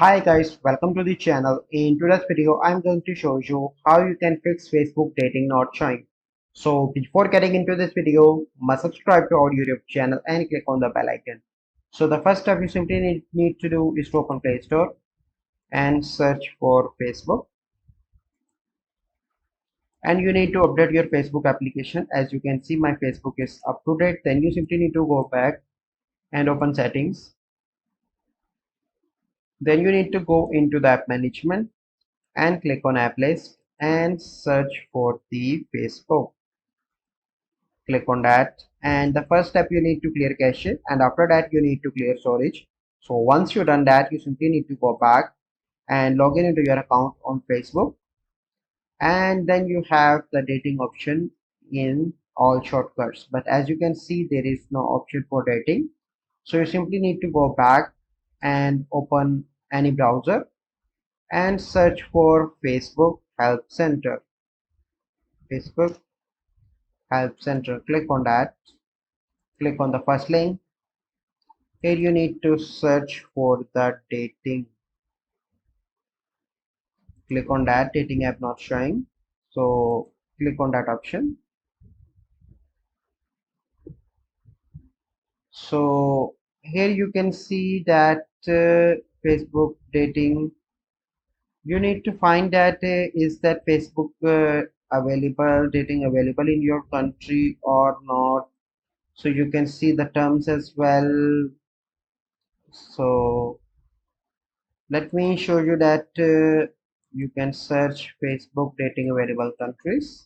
Hi guys, welcome to the channel. In today's video, I'm going to show you how you can fix Facebook dating not showing. So before getting into this video, must subscribe to our YouTube channel and click on the bell icon. So the first step you simply need to do is to open Play Store and search for Facebook. And you need to update your Facebook application. As you can see, my Facebook is up to date. Then you simply need to go back and open settings. Then you need to go into the app management and click on app list and search for the Facebook. Click on that, and the first step you need to clear cache, and after that you need to clear storage. So once you've done that, you simply need to go back and log in into your account on Facebook, and then you have the dating option in all shortcuts. But as you can see, there is no option for dating, so you simply need to go back and open any browser and search for Facebook Help Center. Facebook Help Center. Click on that. Click on the first link. Here you need to search for the dating. Click on that. Dating app not showing. So click on that option. So here you can see that Facebook dating. You need to find that is that Facebook available, dating available in your country or not. So you can see the terms as well. So let me show you that you can search Facebook dating available countries.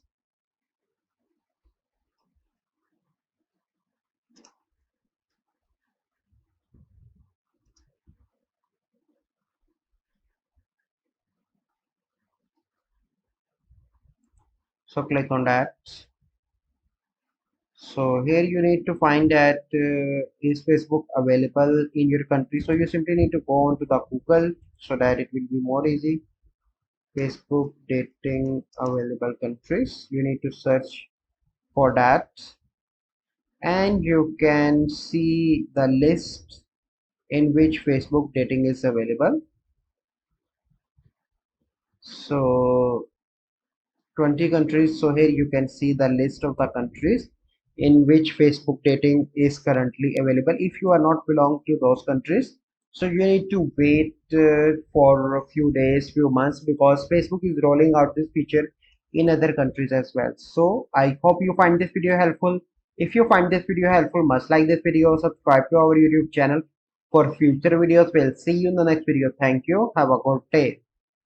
So click on that. So here you need to find that is Facebook available in your country. So you simply need to go on to the Google so that it will be more easy. Facebook dating available countries. You need to search for that, and you can see the list in which Facebook dating is available. So 20 countries. So here you can see the list of the countries in which Facebook dating is currently available. If you are not belong to those countries, so you need to wait for a few days, few months, because Facebook is rolling out this feature in other countries as well. So I hope you find this video helpful. If you find this video helpful, must like this video, subscribe to our YouTube channel for future videos. We'll see you in the next video. Thank you. Have a good day.